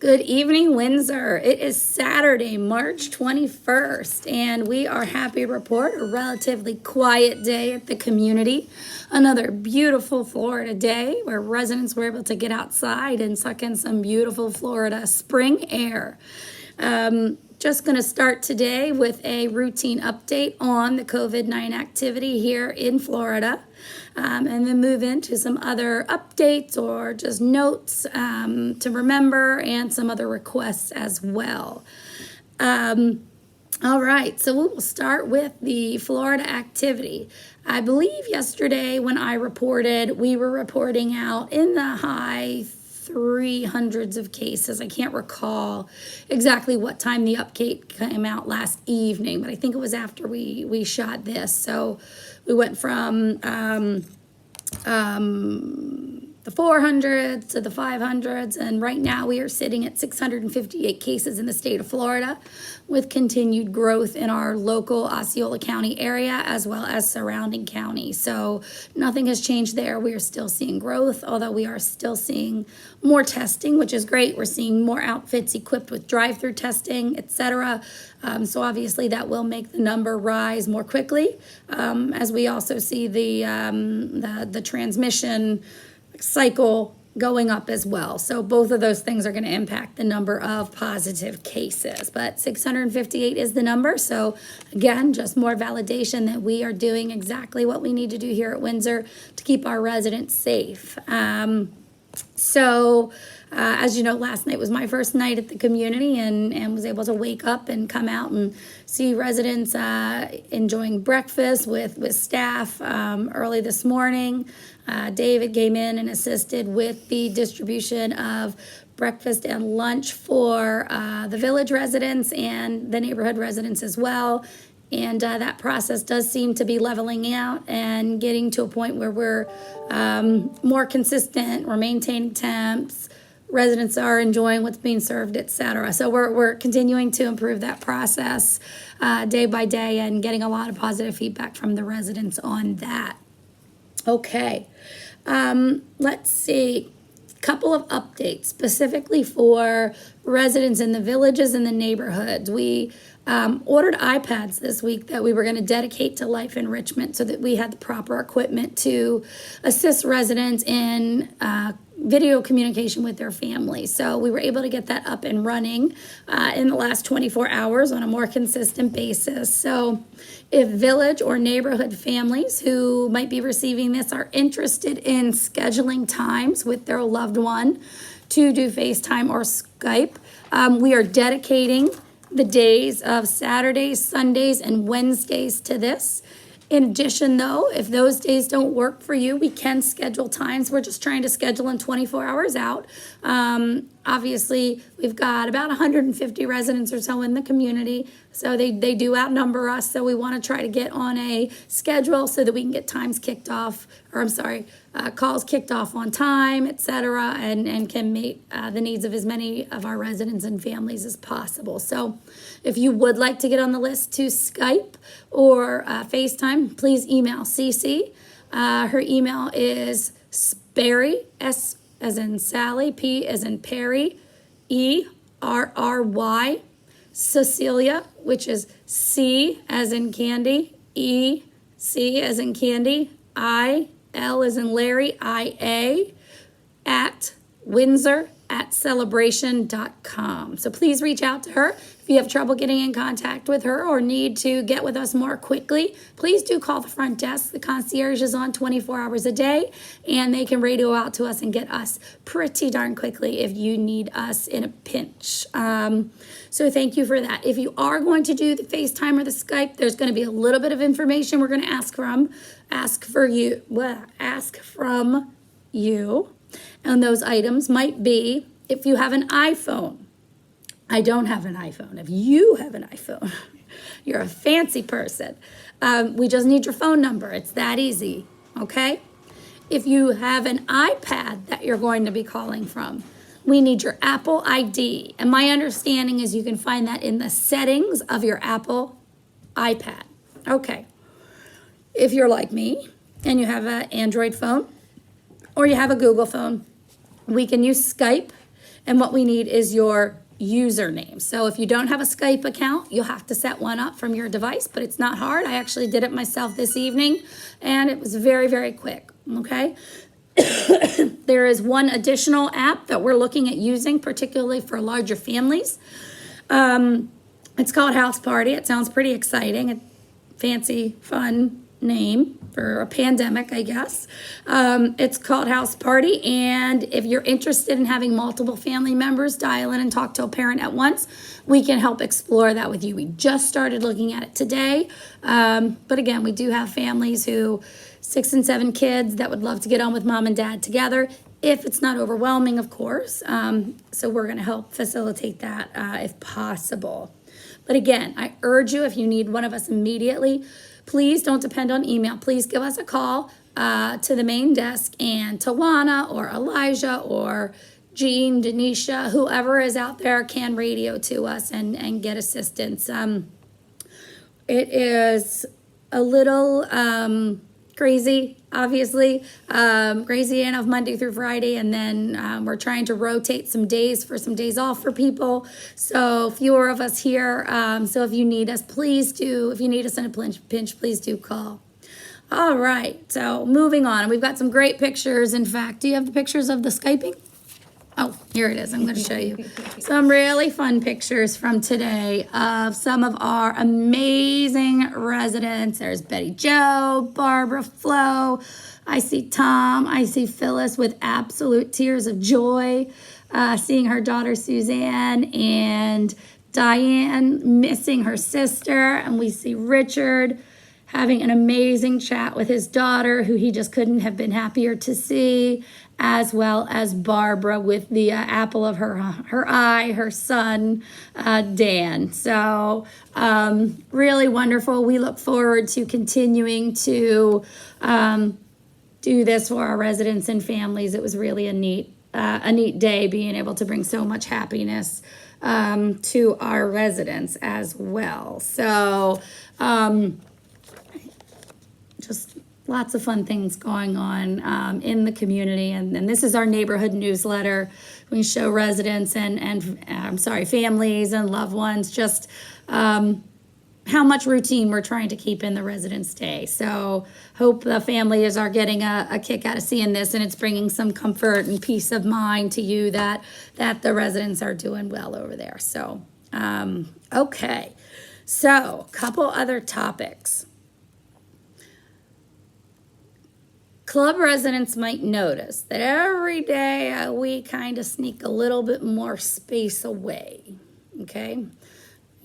Good evening, Windsor. It is Saturday, March 21st, and we are happy to report a relatively quiet day at the community. Another beautiful Florida day where residents were able to get outside and suck in some beautiful Florida spring air. Just going to start today with a routine update on the COVID-19 activity here in Florida, and then move into some other updates or just notes to remember and some other requests as well. All right, so we will start with the Florida activity. I believe yesterday when I reported, we were reporting out in the high 300s of cases. I can't recall exactly what time the update came out last evening, but I think it was after we shot this. So we went from the 400s to the 500s, and right now we are sitting at 658 cases in the state of Florida, with continued growth in our local Osceola County area as well as surrounding counties. So nothing has changed there. We are still seeing growth, although we are still seeing more testing, which is great. We're seeing more outfits equipped with drive-through testing, etc. So obviously that will make the number rise more quickly, as we also see the transmission cycle going up as well. So both of those things are going to impact the number of positive cases. But 658 is the number. So again, just more validation that we are doing exactly what we need to do here at Windsor to keep our residents safe. As you know, last night was my first night at the community, and was able to wake up and come out and see residents enjoying breakfast with staff early this morning. David came in and assisted with the distribution of breakfast and lunch for the village residents and the neighborhood residents as well. And that process does seem to be leveling out and getting to a point where we're more consistent. We're maintaining temps. Residents are enjoying what's being served, etc. So we're continuing to improve that process day by day and getting a lot of positive feedback from the residents on that. Okay, let's see. Couple of updates specifically for residents in the villages and the neighborhoods. We ordered iPads this week that we were going to dedicate to life enrichment so that we had the proper equipment to assist residents in video communication with their families. So we were able to get that up and running in the last 24 hours on a more consistent basis. So if village or neighborhood families who might be receiving this are interested in scheduling times with their loved one to do FaceTime or Skype, we are dedicating the days of Saturdays, Sundays, and Wednesdays to this. In addition, though, if those days don't work for you, we can schedule times. We're just trying to schedule in 24 hours out. Obviously, we've got about 150 residents or so in the community, so they do outnumber us. So we want to try to get on a schedule so that we can get times kicked off, calls kicked off on time, etc., and can meet the needs of as many of our residents and families as possible. So if you would like to get on the list to Skype or FaceTime, please email Cece. Her email is Sperry, S as in Sally, P as in Perry, ERRY, Cecilia, which is C as in candy, E, C as in candy, I, L as in Larry, IA, at Windsor@celebration.com. So please reach out to her. If you have trouble getting in contact with her or need to get with us more quickly, please do call the front desk. The concierge is on 24 hours a day, and they can radio out to us and get us pretty darn quickly if you need us in a pinch. So thank you for that. If you are going to do the FaceTime or the Skype, there's going to be a little bit of information we're going to ask from you. And those items might be if you have an iPhone. I don't have an iPhone. If you have an iPhone, you're a fancy person. We just need your phone number. It's that easy, okay? If you have an iPad that you're going to be calling from, we need your Apple ID. And my understanding is you can find that in the settings of your Apple iPad. Okay. If you're like me and you have an Android phone or you have a Google phone, we can use Skype And what we need is your username. So if you don't have a Skype account, you'll have to set one up from your device, but it's not hard. I actually did it myself this evening, and it was very, very quick, okay? There is one additional app that we're looking at using, particularly for larger families. It's called House Party. It sounds pretty exciting. A fancy, fun name for a pandemic, I guess. It's called House Party, and if you're interested in having multiple family members dial in and talk to a parent at once, we can help explore that with you. We just started looking at it today, but again, we do have families who 6 and 7 kids that would love to get on with mom and dad together, if it's not overwhelming, of course. So we're going to help facilitate that if possible. But again, I urge you, if you need one of us immediately, please don't depend on email. Please give us a call to the main desk, and Tawana or Elijah or Jean, Denisha, whoever is out there can radio to us and get assistance. It is a little crazy, obviously, crazy enough Monday through Friday, and then we're trying to rotate some days for some days off for people, so fewer of us here. So if you need us, please do. If you need us in a pinch, please do call. All right, so moving on. We've got some great pictures. In fact, do you have the pictures of the Skyping? Oh, here it is. I'm going to show you some really fun pictures from today of some of our amazing residents. There's Betty Jo, Barbara, Flo. I see Tom. I see Phyllis with absolute tears of joy, seeing her daughter Suzanne, and Diane missing her sister. And we see Richard having an amazing chat with his daughter, who he just couldn't have been happier to see, as well as Barbara with the apple of her eye, her son, Dan. So really wonderful. We look forward to continuing to do this for our residents and families. It was really a neat day, being able to bring so much happiness to our residents as well. So just lots of fun things going on in the community, and this is our neighborhood newsletter. We show residents and families and loved ones just how much routine we're trying to keep in the residents' day. So hope the families are getting a kick out of seeing this, and it's bringing some comfort and peace of mind to you that the residents are doing well over there. So okay, so a couple other topics. Club residents might notice that every day we kind of sneak a little bit more space away, okay?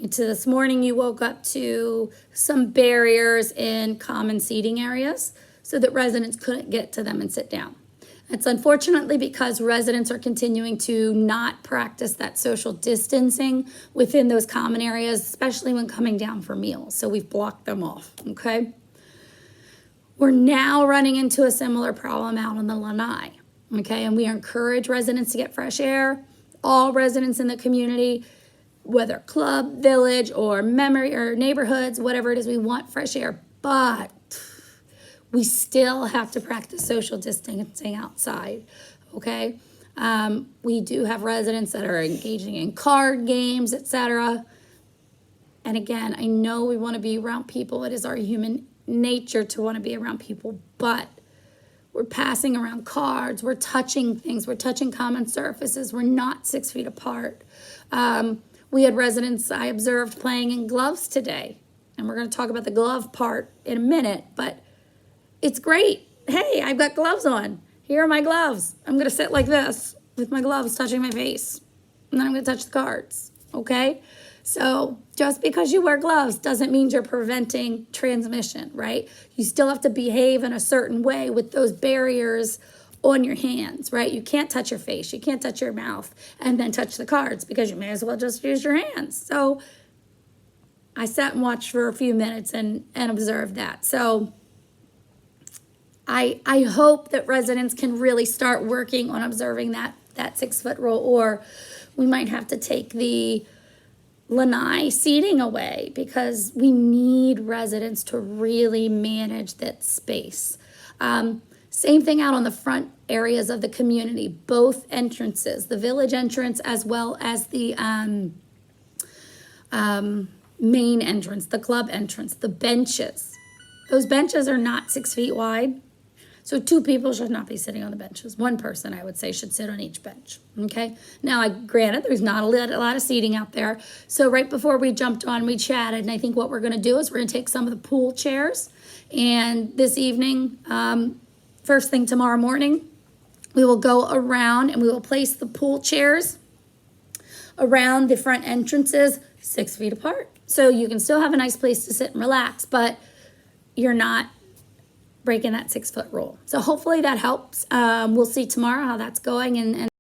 To this morning, you woke up to some barriers in common seating areas so that residents couldn't get to them and sit down. It's unfortunately because residents are continuing to not practice that social distancing within those common areas, especially when coming down for meals. So we've blocked them off, okay? We're now running into a similar problem out on the lanai, okay? And we encourage residents to get fresh air. All residents in the community, whether club, village, or memory or neighborhoods, whatever it is, we want fresh air. But we still have to practice social distancing outside, okay? We do have residents that are engaging in card games, etc. And again, I know we want to be around people. It is our human nature to want to be around people, but we're passing around cards, we're touching things, we're touching common surfaces, we're not 6 feet apart. We had residents I observed playing in gloves today, and we're going to talk about the glove part in a minute, but it's great. Hey, I've got gloves on. Here are my gloves. I'm going to sit like this with my gloves touching my face, and then I'm going to touch the cards, okay? So just because you wear gloves doesn't mean you're preventing transmission, right? You still have to behave in a certain way with those barriers on your hands, right? You can't touch your face, you can't touch your mouth, and then touch the cards, because you may as well just use your hands. So I sat and watched for a few minutes and observed that. So I hope that residents can really start working on observing that 6 foot rule, or we might have to take the lanai seating away, because we need residents to really manage that space. Same thing out on the front areas of the community, both entrances, the village entrance as well as the main entrance, the club entrance, the benches. Those benches are not 6 feet wide. So 2 people should not be sitting on the benches. 1 person, I would say, should sit on each bench, okay? Now, granted, there's not a lot of seating out there. So right before we jumped on, we chatted, and I think what we're gonna do is we're gonna take some of the pool chairs, and this evening, first thing tomorrow morning, we will go around and we will place the pool chairs around the front entrances 6 feet apart. So you can still have a nice place to sit and relax, but you're not breaking that 6 foot rule. So hopefully that helps. We'll see tomorrow how that's going and